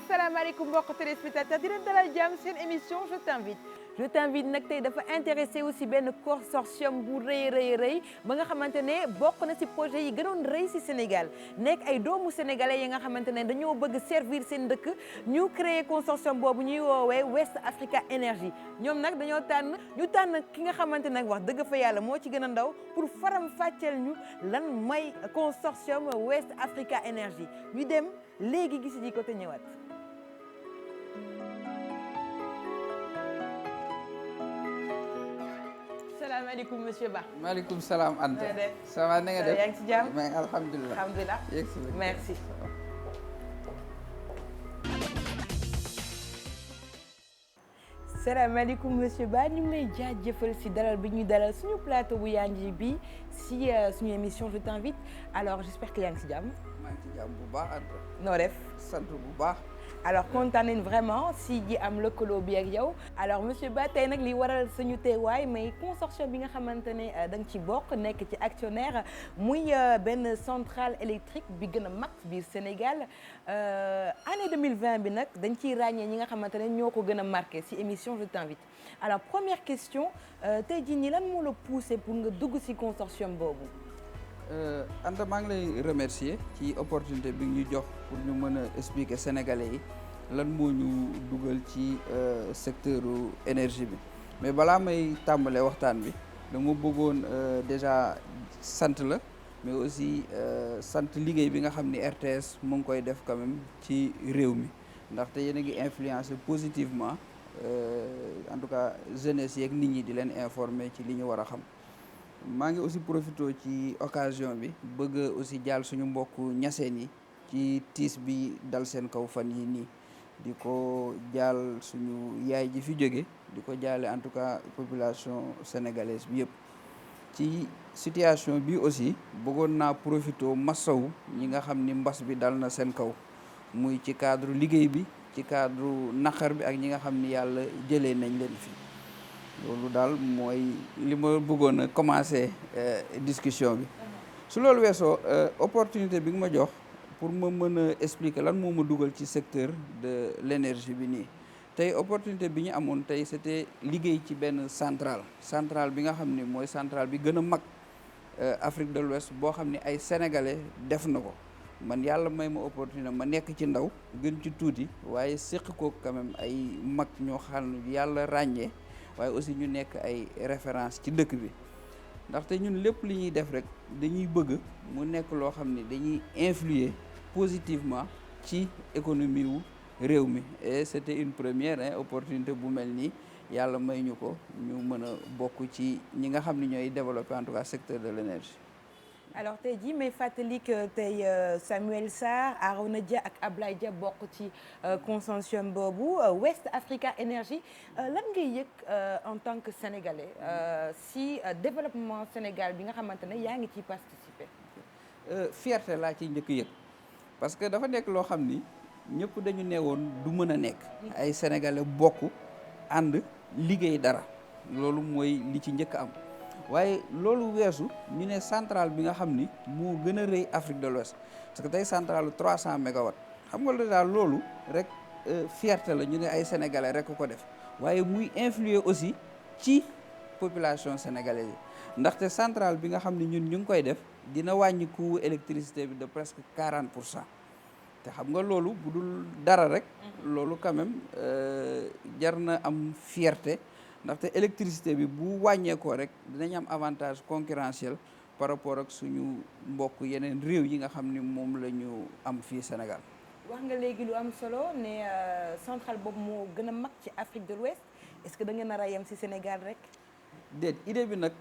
asalaamaaleykum mbokk téléspectateur di leen dalal jàmm seen émission je t'invite nag tey dafa intéressé aussi benn consortium bu rëy ba nga xamante ne bokk na ci projet yi gënoon rëy ci Sénégal nekk ay doomu sénégalais yi nga xamante ne dañoo bëgg servir seen dëkk ñu créer consortium boobu ñuy woowee West Africa Energy ñoom nag dañoo tànn ki nga xamante nag wax dëgg fa yàlla moo ci gën a ndaw pour faram fàcceel ñu lan mooy consortium West Africa Energy ñu dem léegi gis ji ko te ñëwaat. salaamaaleykum monsieur Ba. maaleykum salaam Anta. ça va na nga def yaa ngi ci jàmm. mais alhamdulilah. alhamdulilah. merci. salaamaaleykum monsieur Ba ñu ngi lay jaajëfal si dalal bi ñu dalal suñu plateau bu Yanji bi si suñu émission je t'invite alors j'espère que yaa ngi si jàmm. maa ngi ci jàmm bu baax Anta. noo def. sant bu baax. alors kontaan nañ vraiment si ji am lëkkaloo bi ak yow alors monsieur Ba tey nag li waral suñu teewaay mais consortium bi nga xamante ne da nga ci bokk nekk ci actionnaire muy benn centrale électrique bi gën a mag biir Sénégal année 2020 bi nag dañ ciy ràññee ñi nga xamante ne ñoo ko gën a marqué si émission je t'invite alors première question tey jii nii lan moo la poussé pour nga dugg si consortium boobu. Anta maa ngi lay remercier ci opportunité bi ñu jox pour ñu mën a expliquer sénégalais yi lan moo ñu dugal ci secteur énergie bi mais balaa may tàmbalee waxtaan bi dama bëggoon déjà sant la mais aussi sant liggéey bi nga xam ni RTS mu ngi koy def quand même ci réew mi ndaxte yéen a ngi influencer positivement en tout cas jeunesse yeeg nit ñi di leen informer ci li ñu war a xam. maa ngi aussi profité ci occasion bi bëgg aussi jaal suñu mbokk ñaseen yi ci tiis bi dal seen kaw fan yi nii di ko jaal suñu yaay ji fi jóge di ko jaale en tout cas population sénégalaise bi yëpp ci situation bi aussi bëggoon naa profité massawu ñi nga xam ni mbas bi dal na seen kaw muy ci cadre liggéey bi ci cadre naqar bi ak ñi nga xam ni yàlla jëlee nañ leen fi loolu daal mooy li ma bëggoon a commencer discussion bi su loolu weesoo opportunité bi nga ma jox pour ma mën a expliquer lan moo ma dugal ci secteur de l'énergie bi nii tey opportunité bi ñu amoon tey c'était liggéey ci benn centrale bi nga xam ni mooy centrale bi gën a mag Afrique de l'Ouest boo xam ni ay sénégalais def na ko man yàlla may ma opportunité ma nekk ci ndaw gën ci tuuti waaye séq ko quand même ay mag ñoo xam yàlla ràññee waaye aussi ñu nekk ay référence ci dëkk bi ndaxte ñun lépp li ñuy def rek dañuy bëgg mu nekk loo xam ni dañuy influer positivement ci économie wu réew mi et c'était une première opportunité bu mel nii yàlla may ñu ko ñu mën a bokk ci ñi nga xam ni ñooy développer en tout cas secteur de l'énergie. alors tey jii may fàttali que tey Samuel Sarr Arona Dia ak Ablaye Dia bokk ci consortium boobu West Africa Energy lan ngay yëg en tant que sénégalais si développement Sénégal bi nga xamante ne yaa ngi ciy participer. fierté laa ciy njëkk yëg parce que dafa nekk loo xam ni ñëpp dañu newoon du mën a nekk. ay sénégalais bokk ànd liggéey dara loolu mooy li ci njëkk am. waaye loolu weesu ñu ne centrale bi nga xam ni moo gën a rëy Afrique de l'Ouest parce que tey centrale 300 mégawatts xam nga daal loolu rek fierté la ñu ne ay sénégalais rek ko def waaye muy influer aussi ci population sénégalaise yi ndaxte centrale bi nga xam ni ñun ñu ngi koy def dina wàññi coût électricité bi de presque 40% te xam nga loolu bu dul dara rek loolu quand même jar na am fierté. ndaxte électricité bi bu wàññeekoo rek dinañ am avantage concurrentiel par rapport ak suñu mbokk yeneen réew yi nga xam ni moom la ñu am fii Sénégal. wax nga léegi lu am solo ne centrale boobu moo gën a mag ci Afrique de l'Ouest est-ce que da ngeen nar a yem ci Sénégal rek. déet idée bi nag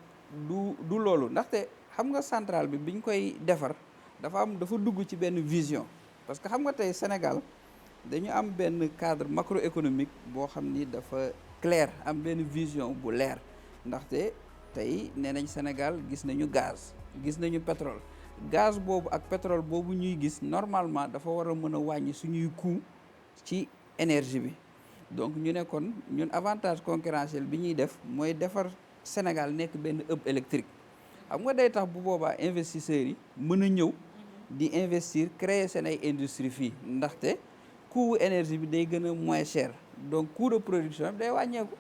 du loolu ndaxte xam nga centrale bi biñ koy defar dafa dugg ci benn vision parce que xam nga tey Sénégal dañu am benn cadre macroéconomique boo xam ni dafa. clair am benn vision bu leer ndaxte tey nee nañ Sénégal gis nañu gaz gis nañu pétrole gaz boobu ak pétrole boobu ñuy gis normalement dafa war a mën a wàññi suñuy coût ci énergie bi donc ñu ne kon ñun avantage concurrentiel bi ñuy def mooy defar Sénégal nekk benn hub électrique xam nga day tax bu boobaa investisseurs yi mën a ñëw di investir créer seen ay industrie fii ndaxte coût énergie bi day gën a moins cher donc coût de production bi day wàññeeku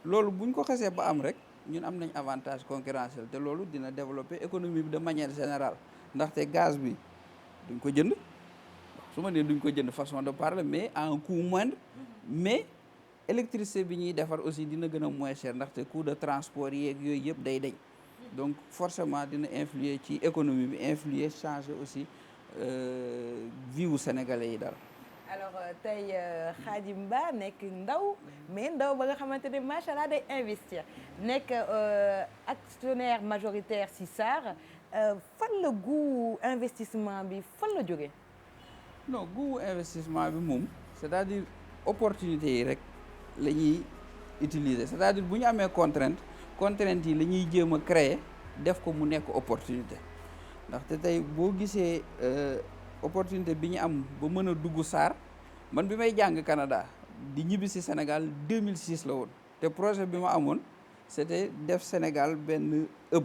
loolu bu ñu ko xasee ba am rek ñun am nañ avantage concurrentiel te loolu dina développer économie bi de manière générale ndaxte gaz bi duñ ko jënd su ma nee duñ ko jënd façon de parler mais à un coût moindre mais électricité bi ñuy defar aussi dina gën a moins cher ndaxte coût de transport yeeg yooyu yëpp day dañ donc forcément dina influer ci économie bi influer changer aussi vie wu sénégalais yi daal. alors tey Khadim Ba nekk ndaw mais ndaw ba nga xamante ne macha allah day investir nekk actionnaire majoritaire si SAR fan la goût investissement bi fan la jógee. non goût investissement bi moom c'est-à-dire opportunité yi rek la ñuy utiliser c'est-à-dire bu ñu amee contrainte yi la ñuy jéem a créer def ko mu nekk opportunité ndaxte tey boo gisee opportunité bi ñu am ba mën a dugg SAR man bi may jàng Canada di ñibbi si Sénégal 2006 la woon te projet bi ma amoon c'était def Sénégal benn hub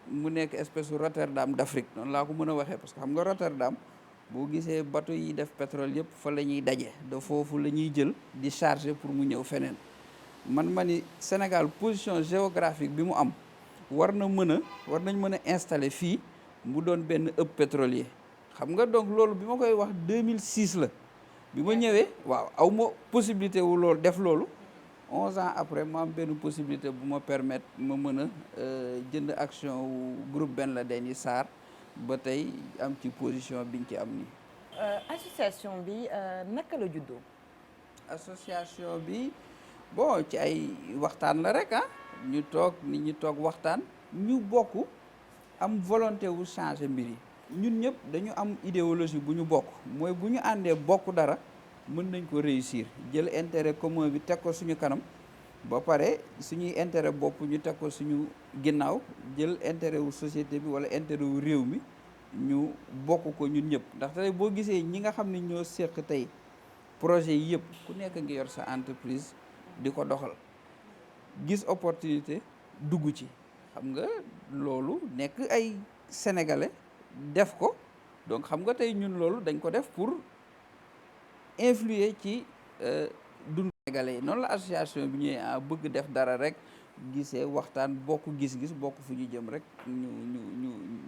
mu nekk espèce de Rotterdam d'Afrique noonu laa ko mën a waxee parce que xam nga Rotterdam boo gisee bateau yi def pétrole yëpp fa la ñuy daje de foofu la ñuy jël di charger pour mu ñëw feneen man ma ni Sénégal position géographique bi mu am war nañ mën a installer fii mu doon benn hub pétrolier xam nga donc loolu bi ma koy wax 2006 la bi ma ñëwee waaw aw ma possibilité wu loolu def loolu 11 ans après ma am benn possibilité bu ma permettre ma mën a jënd action wu groupe Ben Laden yi SAR ba tey am ci position biñ ci am nii. association bi naka la juddoo. association bi bon ci ay waxtaan la rek ñu toog nit ñi toog waxtaan ñu bokk am volonté wu changer mbir yi ñun ñëpp dañu am idéologie bu ñu bokk mooy bu ñu àndee bokk dara mën nañ ko réussir jël intérêt commun bi teg ko suñu kanam ba pare suñuy intérêt bopp ñu teg ko suñu ginnaaw jël intérêt wu société bi wala intérêt wu réew mi ñu bokk ko ñun ñëpp ndax tey boo gisee ñi nga xam ne ñoo séq tey projet yi yëpp ku nekk ngi yor sa entreprise di ko doxal gis opportunité dugg ci xam nga loolu nekk ay sénégalais def ko donc xam nga tey ñun loolu dañ ko def pour influer ci dund sénégalais yi noonu la association bi ñëwee bëgg def dara rek gisee waxtaan bokk gis-gis bokk fu ñu jëm rek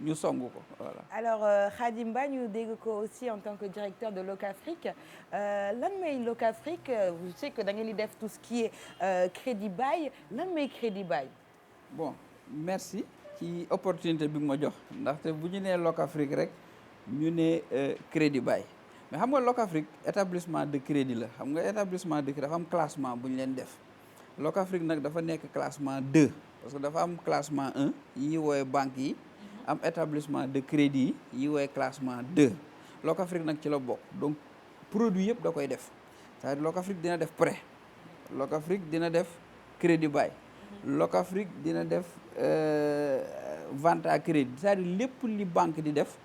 ñu song ko voilà. alors Khadim Ba ñu dégg ko aussi en tant que directeur de Locafrique lan mooy Locafrique je sais que da ngeen di def tout ce qui est crédit bail lan mooy crédit bail. bon merci ci opportunité bi ma jox ndaxte bu ñu nee Locafrique rek ñu ne crédit bail mais xam nga Locafrique établissement de crédit la xam nga établissement de crédit dafa am classement bu ñu leen def. Locafrique nag dafa nekk classement 2 parce que dafa am classement 1 yi ñuy woowee banques yi am établissement de crédit yi ñuy woowee classement 2 Locafrique nag ci la bokk donc produit yëpp da koy def c'est-à-dire Locafrique dina def prêt Locafrique dina def crédit bail Locafrique dina def vente à crédit c'est-à-dire lépp li banque di def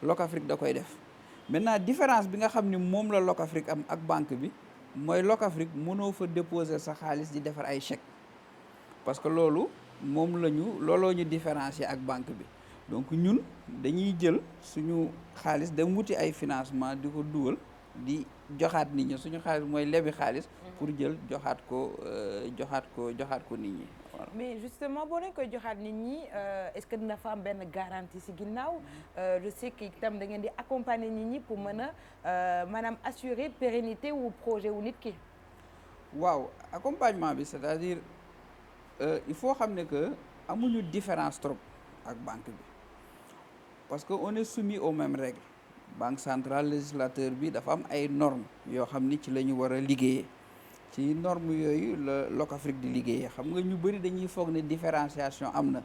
Locafrique da koy def maintenant différence bi nga xam ni moom la Locafrique am ak banque bi mooy Locafrique mënoo fa déposer sa xaalis di defar ay chèques parce que loolu looloo ñu différencier ak banque bi donc ñun dañuy jël suñu xaalis dem wuti ay financement di ko dugal di joxaat nit ñi suñu xaalis mooy lebi xaalis pour jël joxaat ko nit ñi voilà. mais justement boo leen koy joxaat nit ñi est-ce que dina fa am benn garantie ci ginnaaw je sais que itam da ngeen di accompagner nit ñi pour mën a maanaam assurer pérennité wu projet wu nit ki. waaw accompagnement bi c'est-à-dire il faut xam ne que amuñu différence trop ak banque bi parce que on est soumis aux mêmes règles banque centrale législateur bi dafa am ay normes yoo xam ni ci la ñu war a liggéeyee ci normes yooyu la Locafrique di liggéeyee xam nga ñu bëri dañuy foog ne différenciation am na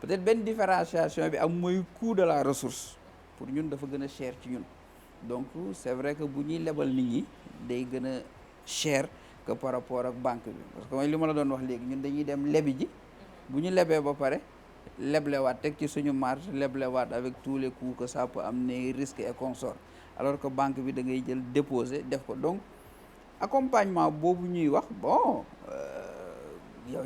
peut-être benn différenciation bi am mooy coût de la ressource pour ñun dafa gën a cher ci ñun donc c'est vrai que bu ñuy lebal nit ñi day gën a cher que par rapport ak banque bi parce que mooy li ma la doon wax léegi ñun dañuy dem lebi ji bu ñu lebee ba pare leblewaat teg ci suñu marge leblewaat avec tous les coûts que ça peut amener risques et consorts alors que banque bi da ngay jël déposer def ko donc accompagnement boobu ñuy wax bon yow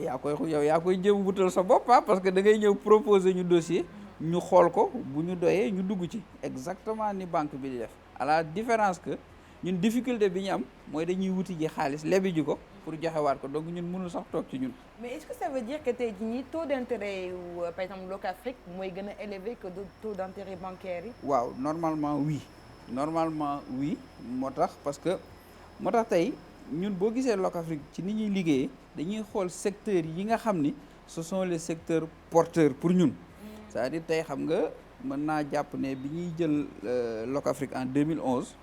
yaa koy jëm wutal sa bopp parce que da ngay ñëw proposer ñu dossier ñu xool ko bu ñu doyee ñu dugg ci exactement ni banque bi di def à la différence que ñun difficulté bi ñu am mooy dañuy wuti ji xaalis lebi ji ko pour joxewaat ko donc ñun mënul sax toog ci ñun. mais est-ce que ça veut dire que tey jii nii taux d'intérêt yu par exemple Locafrique mooy gën a élevé que taux d'intérêt bancaire yi. waaw normalement oui moo tax parce que moo tax tey ñun boo gisee Locafrique ci ni ñuy liggéeyee dañuy xool secteurs yi nga xam ni ce sont les secteurs porteurs pour ñun. c'est-à-dire tey xam nga mën naa jàpp ne bi ñuy jël Locafrique en 2011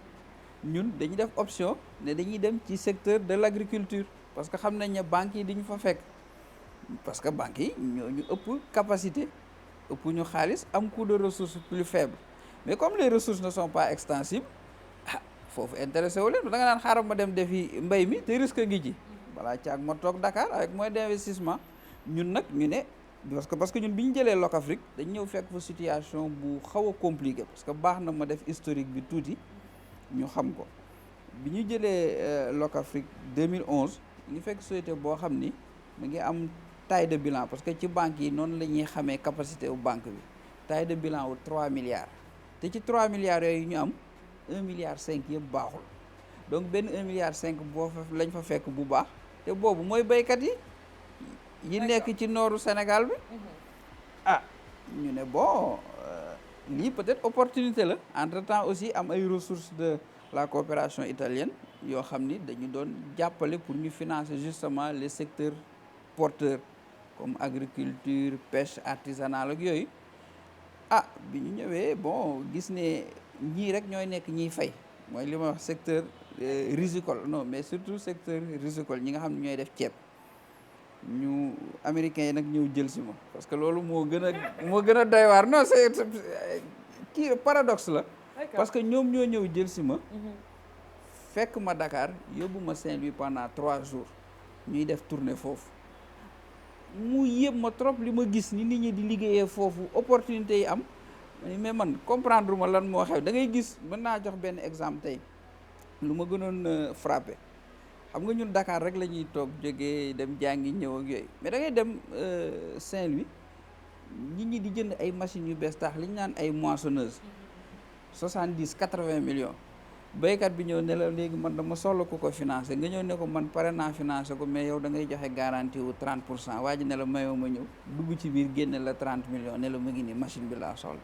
ñun dañuy def option ne dañuy dem ci secteur de l'agriculture parce que xam nañ ne banques yi diñu fa fekk parce que banques yi ñoo ñu ëpp capacité ëpp ñu xaalis am coût de ressources plus faible mais comme les ressources ne sont pas extensibles foofu intéressé wu leen da nga naan xaaral ma dem defi mbay mi te risque ngi ji balaa caag ma toog Dakar avec moyen d'investissement ñun nag ñu ne parce que ñun bi ñu jëlee Locafrique dañ ñëw fekk fa situation bu xaw a compliqué parce que baax na ma def historique bi tuuti ñu xam ko bi ñu jëlee Locafrique 2011 ñu fekk société boo xam ni mu ngi am taille de bilan parce que ci banque yi noonu la ñuy xamee capacité wu banque bi taille de bilan wu 3 milliards te ci 3 milliards yooyu ñu am 1 milliard 5 yëpp baaxul donc benn 1 milliard 5 boo fa lañ fa fekk bu baax te boobu mooy béykat yi nekk ci nooru Sénégal bi ñu ne bon lii peut-être opportunité la entre-temps aussi am ay ressources de la coopération italienne yoo xam ni dañu doon jàppale pour ñu financer justement les secteurs porteurs comme agriculture pêche artisanale ak yooyu bi ñu ñëwee bon gis ne ñii rek ñooy nekk ñiy fay mooy li ma wax secteur risicole non mais surtout secteur risicole ñi nga xam ne ñooy def ceeb ñu américains yi nag ñëw jël si ma parce que loolu moo gën a doy waar non c'est kii paradoxe la parce que ñoom ñoo ñëw jël si ma fekk ma Dakar yóbbu ma Saint-Louis pendant 3 jours ñuy def tournée foofu mu yëpp ma trop li ma gis ni nit ñi di liggéeyee foofu opportunité yi am mais man comprendre ma lan moo xew da ngay gis mën naa jox benn exemple tey lu ma gënoon frappé xam nga ñun Dakar rek la ñuy toog jógee dem jàngi ñëw ak yooyu mais da ngay dem Saint-Louis nit ñi di jënd ay machines yu bees tax li ñu naan ay moissonneuses 70-80 millions béykat bi ñëw ne la léegi man dama soxla ku ko financé nga ñëw ne ko man pare naa financé ko mais yow da ngay joxe garantie wu 30% waa ji ne la mayoo ma ñëw dugg ci biir génne la 30 millions ne la mu ngi nii machine bi laa soxla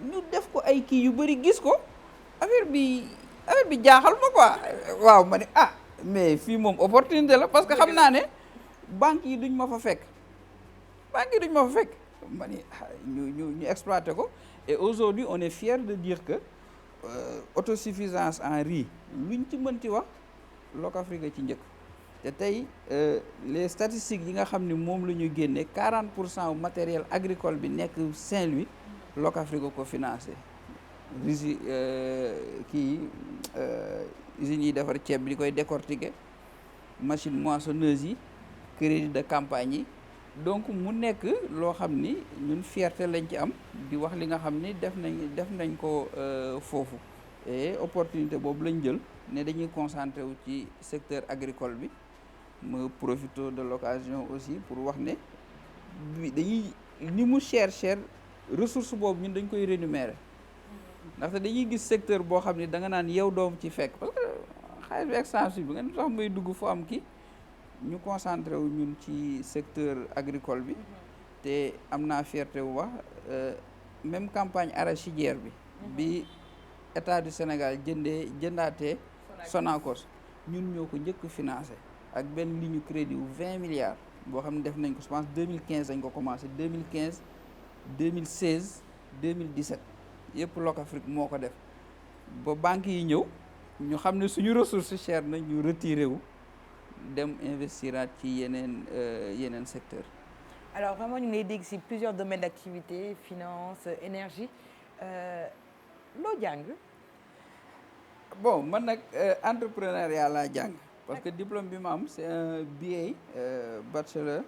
ñu def ko ay kii yu bëri gis ko affaire bi jaaxal ma quoi waaw ma ne mais fii moom opportunité la parce que xam naa ne banques yi duñ ma fa fekk ma ni ñu exploité ko et aujourd'hui on est fier de dire que autosuffisance en riz luñ ci mënti wax Locafrique ci njëkk te tey les statistiques yi nga xam ni moom la ñu génne 40% matériel agricole bi nekk Saint-Louis Locafrique ko financé risi usines yi defar ceeb bi di koy décortiquer machine moissonneuse yi crédit de campagne yi donc mu nekk loo xam ni ñun fierté lañ ci am di wax li nga xam ni def nañ ko foofu et opportunité boobu lañ jël ne dañuy concentré wu ci secteur agricole bi ma profito de l'occasion aussi pour wax ne dañuy ni mu cher ressource boobu ñun dañ koy rémunérer ndaxte dañuy gis secteur boo xam ni da nga naan yow doom ci fekk parce que xaalis bi extensible bi ngeen tax may dugg fu am ki ñu concentré wu ñun ci secteur agricole bi te am naa fierté wu wax même campagne arachidière bi état du Sénégal jëndaatee Sonacos ñun ñoo ko njëkk financé ak benn ligne crédit wu 20 milliards boo xam ne def nañ ko je pense 2015 dañ ko commencé 2015 2016 2017 yëpp Locafrique moo ko def ba banques yi ñëw ñu xam ne suñu ressource cher na ñu retiré wu dem investiraat ci yeneen secteur. Alors vraiment ñu ngi lay dégg ci plusieurs domaines d'activité finance énergie loo jàng. bon man nag entrepreneuriat laa jàng parce que diplôme bi ma am c'est un BA bachelor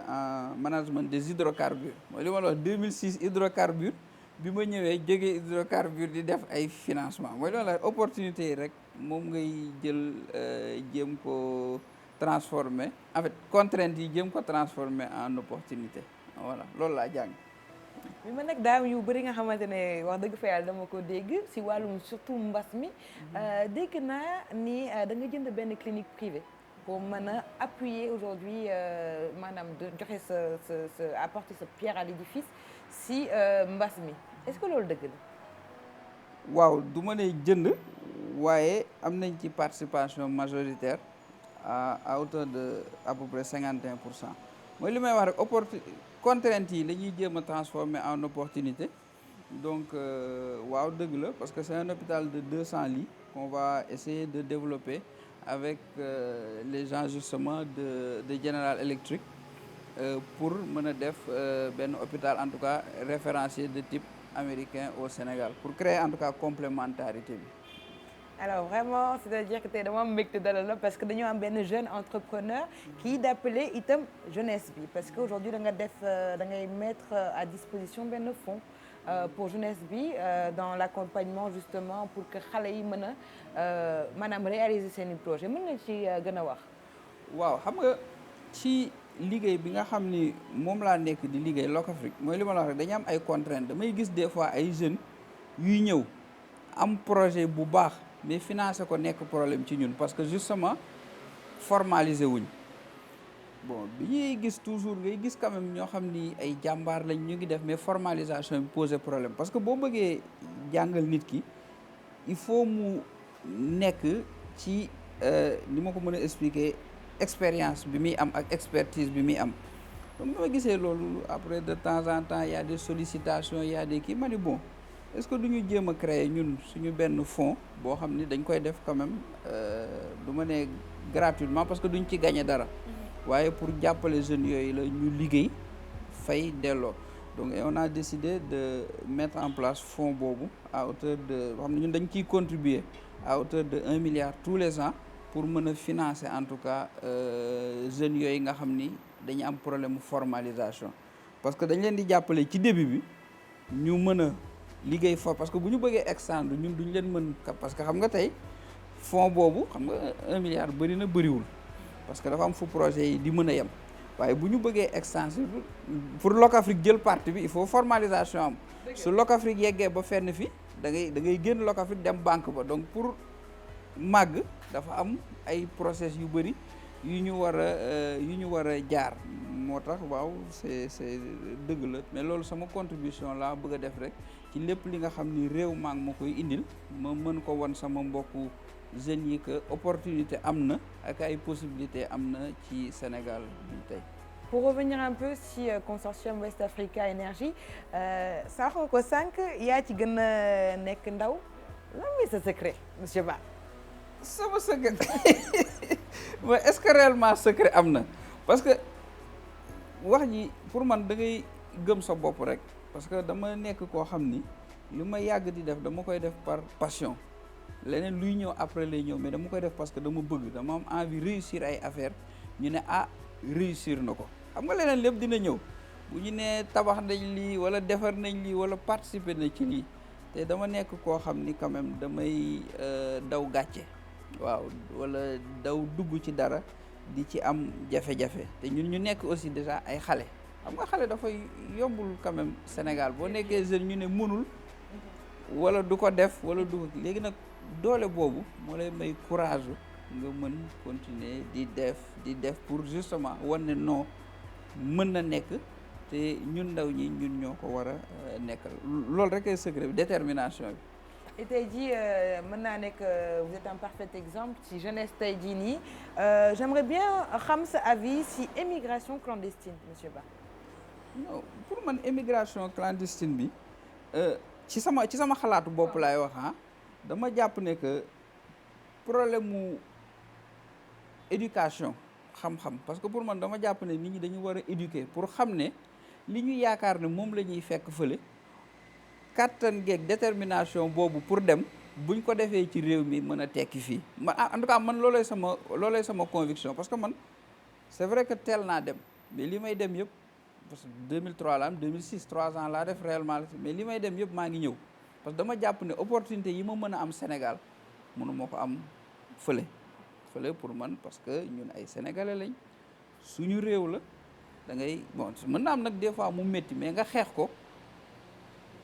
en management des hydrocarbures mooy li ma la wax 2006 hydrocarbures bi ma ñëwee jógee hydrocarbures di def ay financement mooy loolu la opportunité yi rek moom ngay jël jéem ko transformer en fait contrainte yi jéem ko transformer en opportunité voilà loolu laa jàng. bi ma nag daam yu bëri nga xamante ne wax dëgg fa yàlla dama ko dégg si wàllum surtout mbas mi dégg naa ni da nga jënd benn clinique privée pour mën a appuyer aujourd'hui maanaam de joxe sa apporter sa pierre à l'édifice si mbas mi est-ce que loolu dëgg la. waaw du ma ne jënd waaye am nañ ci participation majoritaire à hauteur de à peu près 51%. mooy li may wax rek contraintes yi la ñuy jéem a transformer en opportunité donc waaw dëgg la parce que c'est un hôpital de 200 lits qu'on va essayer de développer avec les gens justement de General Electric pour mën a def benn hôpital en tout cas référencié de type américain au Sénégal pour créer en tout cas complémentarité bi. Alors vraiment c'est-à-dire que tey dama am mbégte dalal la parce que dañoo am benn jeune entrepreneur kii d'appeler itam jeunesse bi parce que aujourd'hui da nga def da ngay mettre à disposition benn fonds pour jeunesse bi dans l'accompagnement justement pour que xale yi mën a maanaam réaliser seen i projet mën nga ci gën a wax. waaw xam nga ci liggéey bi nga xam ni moom laa nekk di liggéey Locafrique mooy li ma la wax rek dañu am ay contraintes damay gis des fois ay jeunes yuy ñëw am projet bu baax. mais financer ko nekk problème ci ñun parce que justement formaliser wuñ bon bi ñuy gis toujours ngay gis quand même ñoo xam ni ay jàmbaar lañ ñu ngi def mais formalisation bi poser problème parce que boo bëggee jàngal nit ki il faut mu nekk ci ni ma ko mën a expliquer expérience bi muy am ak expertise bi muy am donc bi ma gisee loolu après de temps en temps il y a des sollicitations il y a des kii ma ni bon est-ce que du ñu jéem a créer ñun suñu benn fonds boo xam ni dañ koy def quand même du ma ne gratuitement parce que duñ ci gagner dara waaye pour jàppale jeunes yooyu la ñu liggéey fay delloo donc on a décidé de mettre en place fonds boobu à hauteur de xam ne ñun dañ ciy contribuer à hauteur de 1 milliard tous les ans pour mën a financer en tout cas jeunes yooyu nga xam ni dañu am problème formalisation parce que dañ leen di jàppale ci début bi ñu mën a liggéey fort parce que bu ñu bëggee extendre ñun duñ leen mën parce que xam nga tey fonds boobu xam nga 1 milliard bëri na bëriwul parce que dafa am fu projet yi di mën a yem waaye bu ñu bëggee extension pour Locafrique jël partie bi il faut formalisation am su Locafrique yeggee ba fenn fi da ngay génn Locafrique dem banque ba donc pour màgg dafa am ay process yu bëri yu ñu war a jaar moo tax waaw c'est dëgg la mais loolu sama contribution laa bëgg a def rek ci lépp li nga xam ni réew maa ngi ma koy indil ma mën ko won sama mbokku jeunes yi que opportunité am na ak ay possibilités am na ci Sénégal bi tey. Pour revenir un peu si consortium West Africa Energy saa ko sànq yaa ci gën a nekk ndaw lan mooy sa secret monsieur Ba. sama secret mais est-ce que réellement secret am na parce que wax ji pour man da ngay gëm sa bopp rek parce que dama nekk koo xam ni li ma yàgg di def dama koy def par passion leneen luy ñëw après lay ñëw mais dama koy def parce que dama bëgg dama am envie réussir ay affaire ñu ne réussir na ko xam nga leneen lépp dina ñëw bu ñu nee tabax nañ lii wala defar nañ lii wala participer na ci lii te dama nekk koo xam ni quand même damay daw gàcce waaw wala daw dugg ci dara di ci am jafe-jafe te ñun ñu nekk aussi déjà ay xale xam nga xale dafay yombul quand même Sénégal boo nekkee jeune ñu ne mënul wala du ko def wala du ko léegi nag doole boobu moo lay may courage nga mën continuer di def pour justement wan ne non mën na nekk te ñun ndaw ñi ñun ñoo ko war a nekkal loolu rek ay secret bi détermination bi. et tey jii mën naa nekk vous êtes un parfait exemple ci jeunesse tey jii nii j'aimerais bien xam sa avis si émigration clandestine monsieur Ba. non pour man émigration clandestine bi ci sama xalaatu bopp laay wax dama jàpp ne que problème mu éducation xam-xam parce que pour man dama jàpp ne nit ñi dañu war a éduquer pour xam ne li ñu yaakaar ne moom la ñuy fekk fële kattan geeg détermination boobu pour dem buñ ko defee ci réew mi mën a tekki fii man en tout cas man loolay sama conviction parce que man c'est vrai que teel naa dem mais li may dem yëpp parce que 2003 la am 2006 3 ans laa def réellement mais li may dem yëpp maa ngi ñëw parce que dama jàpp ne opportunité yi ma mën a am Sénégal mënu ma ko am fële pour man parce que ñun ay sénégalais lañ suñu réew la da ngay bon mën na am nag des fois mu métti mais nga xeex ko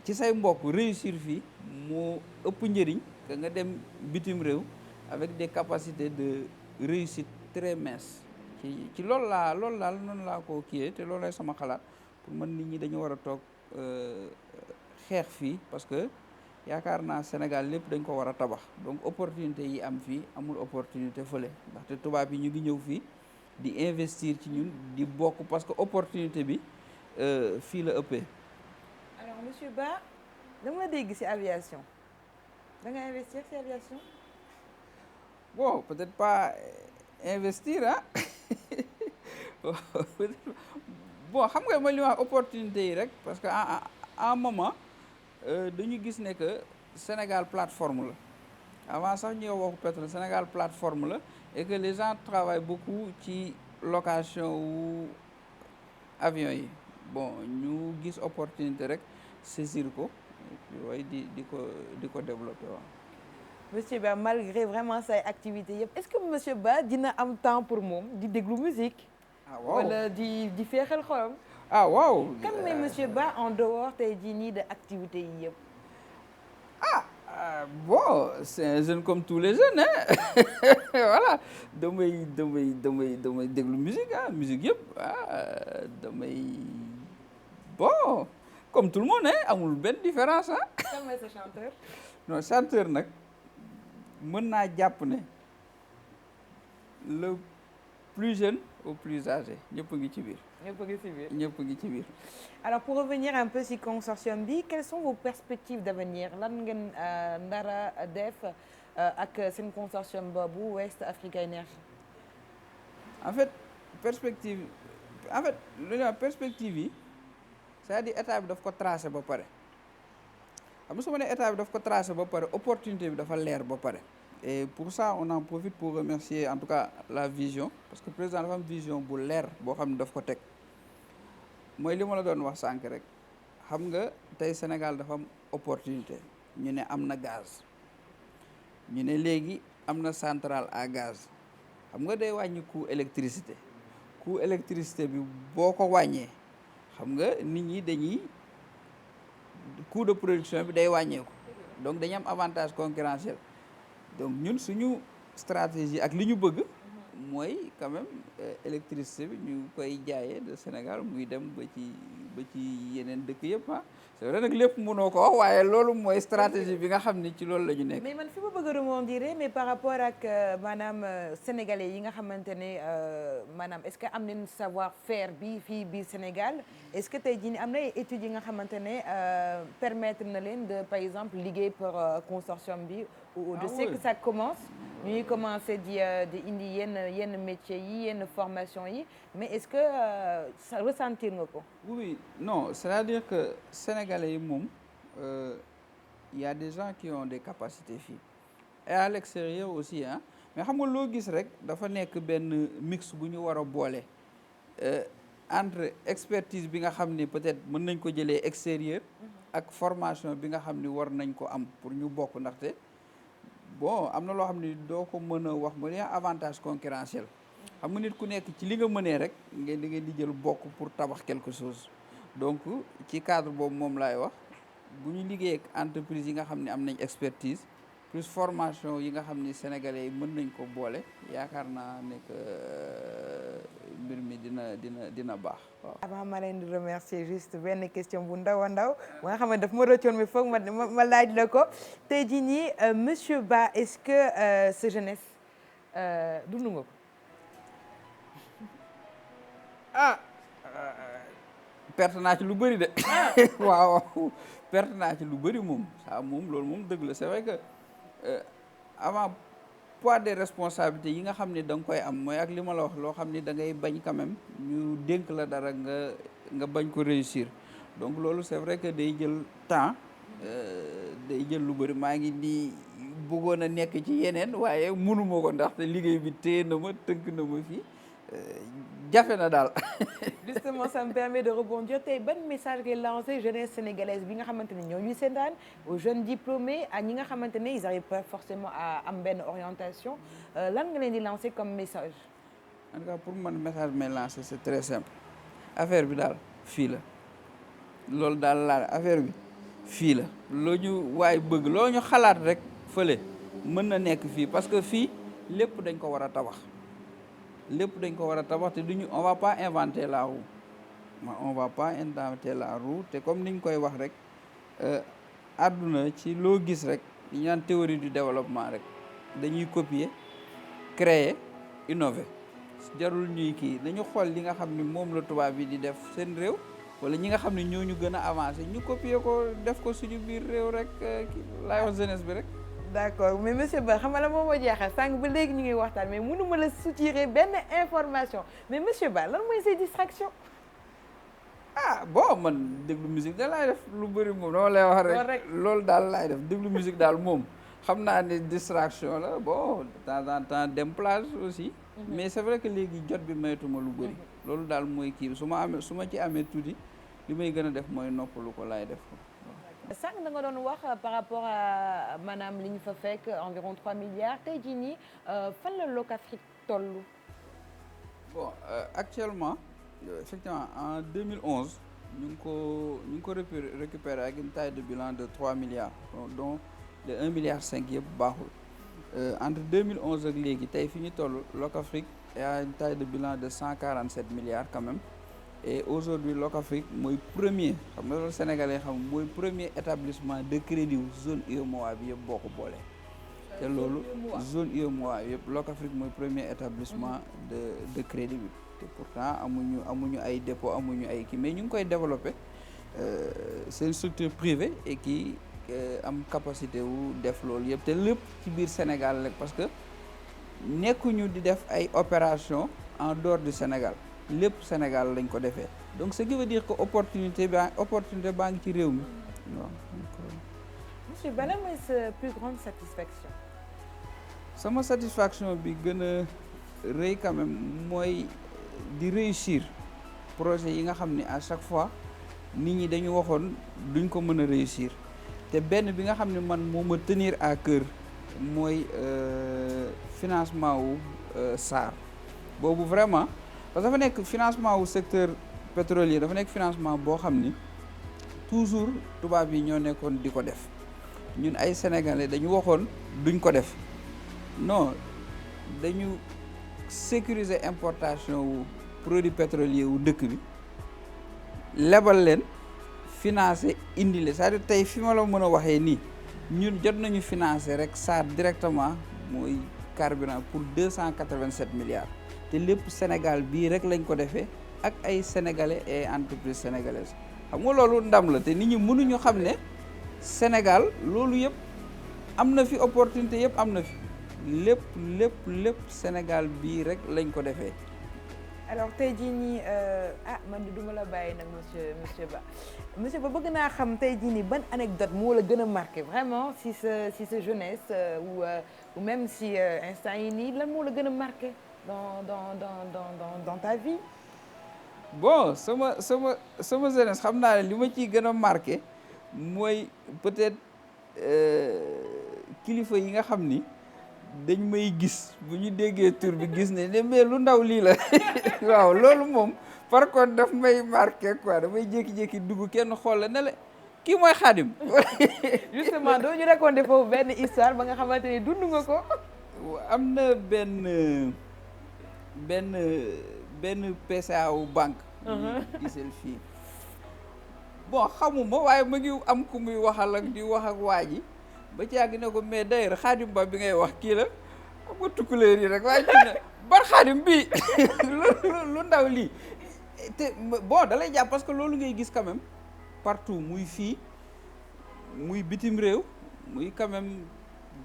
ci say mbokk réussir fii moo ëpp njëriñ que nga dem bitim réew avec des capacités de réussite très minces ci loolu daal noonu laa ko kiiyee te loolu lay sama xalaat pour man nit ñi dañu war a toog xeex fii parce que yaakaar naa Sénégal lépp dañ ko war a tabax donc opportunité yi am fii amul opportunité fële ndaxte tubaab yi ñu ngi ñëw fii di investir ci ñun di bokk parce que opportunité bi fii la ëppee. alors monsieur Ba dama la dégg ci aviation da nga investir ci aviation. bon peut-être pas investir ah bon xam nga mooy li wax opportunité yi rek parce que à un moment dañu gis ne que Sénégal plateforme la avant sax ñuy waxu pétrole Sénégal plateforme la et que les gens travaillent beaucoup ci location wu avion yi bon ñu gis opportunité rek saisir ko waaye di ko développer waaw. monsieur Ba malgré vraiment say activités yëpp est-ce que monsieur Ba dina am temps pour moom di déglu musique. ah waaw wala di féexal xolam. ah waaw. kan mooy monsieur Ba en dehors tey jii nii de activités yi yëpp. bon c'est un jeune comme tous les jeunes hein voilà damay déglu musique musique yëpp damay bon comme tout le monde hein amul benn différence ah. kan mooy sa chanteur. non chanteur nag mën naa jàpp ne le plus jeune au plus âgé ñëpp a ngi ci biir. ñëpp a ngi ci biir. alors pour revenir un peu ci consortium bi quelles sont vos perspectives d'avenir lan ngeen ndara def ak seen consortium boobu West Africa Energy. en fait perspective lu ñuy wax perspective yi c'est-à-dire état bi daf ko tracé ba pare xam nga su ma nee état bi daf ko tracé ba pare opportunité bi dafa leer ba pare. et pour ça on en profite pour remercier en tout cas la vision parce que président dafa am vision bu leer boo xam ne daf ko teg mooy li ma la doon wax sànq rek xam nga tey Sénégal dafa am opportunité ñu ne am na gaz ñu ne léegi am na centrale à gaz xam nga day wàññi coût électricité bi boo ko wàññee xam nga nit ñi dañuy coût de production bi day wàññeeku donc dañu am avantage concurrentiel. donc ñun suñu stratégie ak li ñu bëgg mooy quand même électricité bi ñu koy jaayee de Sénégal muy dem ba ci yeneen dëkk yëpp c'est vrai nag lépp mënoo ko wax waaye loolu mooy stratégie bi nga xam ni ci loolu la ñu nekk. mais man fi ma bëgg a rebondir mais par rapport ak maanaam sénégalais yi nga xamante ne maanaam est-ce que am nañu savoir-faire bi fii biir Sénégal est-ce que tey jii nii am na ay études yi nga xamante ne permettre na leen de par exemple liggéey pour consortium bi. je sais que ça commence ñuy commencer di indi yenn métiers yi yenn formation yi mais est-ce que ça ressentir nga ko. oui non c'est-à-dire que sénégalais yi moom y a des gens qui ont des capacités fii et à l'extérieur aussi mais xam nga loo gis rek dafa nekk benn mix bu ñu war a boole entre expertise bi nga xam ni peut-être mën nañ ko jëlee extérieur ak formation bi nga xam ni war nañ ko am pour ñu bokk ndaxte bon am na loo xam ni doo ko mën a wax mu ne avantage concurrentiel xam nga nit ku nekk ci li nga mënee rek ngeen di jël bokk pour tabax quelque chose donc ci cadre boobu moom laay wax bu ñu liggéey ak entreprise yi nga xam ne am nañ expertise plus formation yi nga xam ni sénégalais yi mën nañ ko boole yaakaar naa ne que mbir mi dina baax waaw. avant ma leen di remercier juste benn question bu ndaw a ndaw ba nga xam ne daf ma rëccoon mais foog ma laaj la ko tey jii nii monsieur Ba est-ce que sa jeunesse dund nga ko. perte naa ci lu bëri de waaw perte naa ci lu bëri moom ça moom loolu moom dëgg la c'est vrai que avant poids des responsabilités yi nga xam ne da nga koy am mooy ak li ma la wax loo xam ni da ngay bañ quand même ñu dénk la dara nga bañ ko réussir donc loolu c'est vrai que day jël temps day jël lu bëri maa ngi nii bëggoon a nekk ci yeneen waaye mënuma ko ndaxte liggéey bi téye na ma tënk na ma fii jafe na daal. justement ça me permet de rebondir tey ban message ngay lancé jeunesse sénégalaise bi nga xamante ne ñoo ñuy seetaan aux jeunes diplômés ak ñi nga xamante ne ils arrivent pas forcément à am benn orientation lan nga leen di lancé comme message. en tout cas pour man message may lancé c'est très simple affaire bi daal fii la loolu daal laa affaire bi fii la loo ñu waay bëgg loo ñu xalaat rek fële mën na nekk fii parce que fii lépp dañ ko war a tabax lépp dañ ko war a tabax te duñu on va pas inventer la roue on va pas inventer la roue te comme niñ koy wax rek àdduna ci loo gis rek ñu naan théorie du développement rek dañuy copier créer innover jarul ñuy kii dañu xool li nga xam ni moom la tubaab bi di def seen réew wala ñi nga xam ne ñoo ñu gën a avancé ñu copier ko def ko suñu biir réew rek laay wax jeunesse bi rek. d'accord mais monsieur Ba xam nga la moom moo jeexal sànq ba léegi ñu ngi waxtaan mais mënu ma la soutirer benn information mais monsieur Ba lan mooy say distraction. ah bon man déglu musique da laay def lu bëri moom dama lay wax rek loolu daal laay def déglu musique daal moom xam naa ne distraction la bon de temps en temps dem plage aussi. mais c'est vrai que léegi jot bi maytuma lu bëri. loolu daal mooy kii su ma ci amee tuuti li may gën a def mooy noppalu ko laay def ko. sànq da nga doon wax par rapport à maanaam li ñu fa fekk environ 3 milliards tey jii nii fan la Locafrique toll. bon actuellement effectivement en 2011 ñu ngi ko récupéré avec une taille de bilan de 3 milliards dont de 1,5 milliard yëpp baaxul entre 2011 ak léegi tey fi ñu toll Locafrique a une taille de bilan de 147 milliards quand même. Et aujourd'hui Locafrique mooy premier xam nga loolu sénégalais xam mooy premier établissement de crédit wu zone UEMOA bi yëpp boo ko boolee te loolu zone UEMOA yëpp Locafrique mooy premier établissement de crédit bi te pourtant amuñu ay dépôt amuñu ay kii mais ñu ngi koy développé c'est une structure privée et qui am capacité wu def loolu yëpp te lépp ci biir Sénégal rek parce que nekkuñu di def ay opération en dehors du Sénégal lépp Sénégal lañ ko defee donc ce qui veut dire que opportunité baa ngi ci réew mi waaw. monsieur Bala mooy sa plus grande satisfaction. sama satisfaction bi gën a rëy quand même mooy di réussir projet yi nga xam ni à chaque fois nit ñi dañu waxoon duñ ko mën a réussir te benn bi nga xam ne man moo ma tenir à cœur mooy financement wu SAR boobu vraiment. parce que dafa nekk financement wu secteur pétrolier dafa nekk financement boo xam ni toujours tubaab yi ñoo nekkoon di ko def ñun ay sénégalais dañu waxoon duñ ko def non dañu sécuriser importation wu produit pétrolier wu dëkk bi lebal leen financer indi leen c'est-à-dire tey fi ma la mën a waxee nii ñun jot nañu financer rek SAR directement mooy carburant pour 287 milliards. te lépp Sénégal bii rek lañ ko defee ak ay sénégalais et entreprises sénégalaises xam nga loolu ndam la te nit ñi mënuñu xam ne Sénégal loolu yëpp am na fi opportunité yëpp am na fi lépp Sénégal bii rek lañ ko defee. alors tey jii nii man du ma la bàyyi nag monsieur Ba bëgg naa xam tey jii nii ban anecdote moo la gën a marqué vraiment si sa jeunesse ou même si instant yi nii lan moo la gën a marqué. dans ta vie. bon sama jeunesse xam naa ne li ma ciy gën a marqué mooy peut-être kilifa yi nga xam ni dañ may gis bu ñu déggee tur bi gis ne mais lu ndaw lii la waaw loolu moom par contre daf may marqué quoi damay jékki-jékki dugg kenn xool la ne la kii mooy Khadim. justement doo ñu raconter foofu benn histoire ba nga xamante ni dund nga ko. am na benn PCA wu banque. gisel fii bon xamuma waaye ma ngi am ku muy waxal ak di wax ak waa ji ba ci yàgg ne ko mais d'ailleurs Khadim Ba bi ngay wax kii la xam nga tukkuleer yi rek waaye ci ne ban Khadim bii lu ndaw lii te bon da lay jàpp parce que loolu ngay gis quand même partout muy fii muy bitim réew muy quand même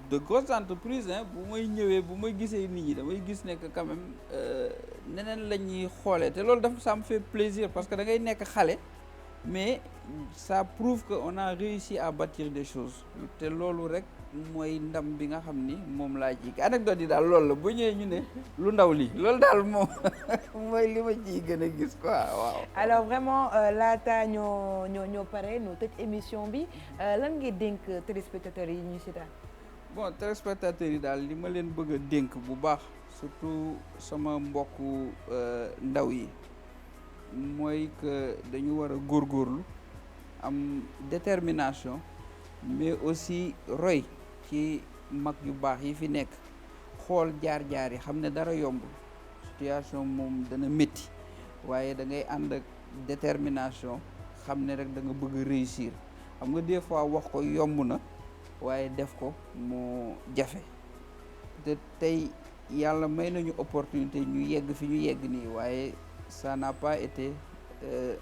de grosses entreprises bu may ñëwee bu may gisee nit ñi damay gis ne que quand même neneen la ñuy xoolee te loolu dafa ça me fait plaisir parce que da ngay nekk xale mais ça prouve que on a réussi à bâtir des choses te loolu rek mooy ndam bi nga xam ni moom laa ji anecdote yi daal loolu la bu ñëwee ñu ne lu ndaw lii loolu daal moom mooy li ma ciy gën a gis quoi waaw. alors vraiment laata ñoo pare ñu tëj émission bi lan ngay dénk téléspectateurs yi ñu seetaan. bon téléspectateurs yi daal li ma leen bëgg a dénk bu baax surtout sama mbokku ndaw yi mooy que dañu war a góorgóorlu am détermination mais aussi roy ci mag yu baax yi fi nekk xool jaar-jaar yi xam ne dara yombul situation moom dana métti waaye da ngay ànd ak détermination xam ne rek da nga bëgg a réussir xam nga des fois wax ko yomb na waaye def ko moo jafe te tey yàlla may nañu opportunité ñu yegg fi ñu yegg nii waaye ça n'a pas été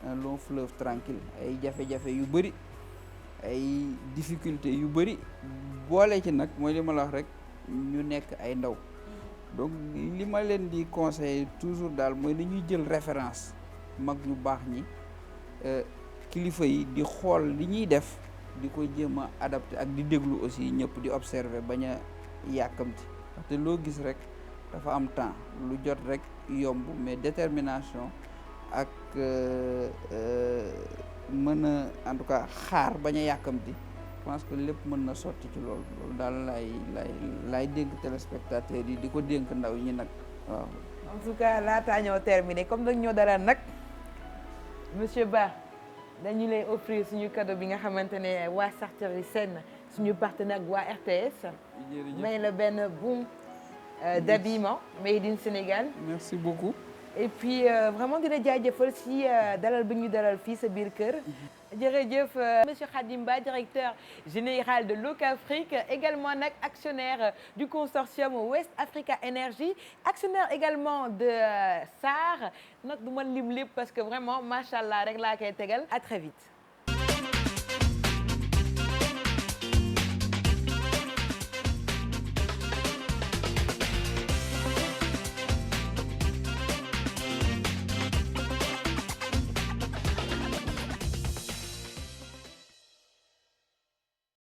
un long fleuve tranquille ay jafe-jafe yu bëri ay difficultés yu bëri boole ci nag mooy li ma la wax rek ñu nekk ay ndaw donc li ma leen di conseiller toujours daal mooy ni ñuy jël référence mag ñu baax ñi kilifa yi di xool li ñuy def di ko jéem a adapté ak di déglu aussi ñëpp di observer bañ a yàkkamti te loo gis rek dafa am temps lu jot rek yomb mais détermination ak mën a en tout cas xaar bañ a yàkkamti je pense que lépp mën na sotti ci loolu daal laay dénk téléspectateurs yi di ko dénk ndaw ñi nag waaw. en tout cas laataa ñoo terminé comme dañ ñoo dara nag monsieur Ba dañu lay offrir suñu cadeau bi nga xamante ne waa Sartori Sen suñu partenaire ak waa RTS. may la benn bon d'habillement made in Sénégal. merci beaucoup. et puis vraiment dina jaajëfal si dalal bi ñu dalal fii sa biir kër. jërëjëf monsieur Khadim Ba, directeur général de Locafrique, également nag actionnaire du consortium West Africa Energy, actionnaire également de SAR nag du ma lim lépp parce que vraiment macha allah rek laa koy tegal. À très vite.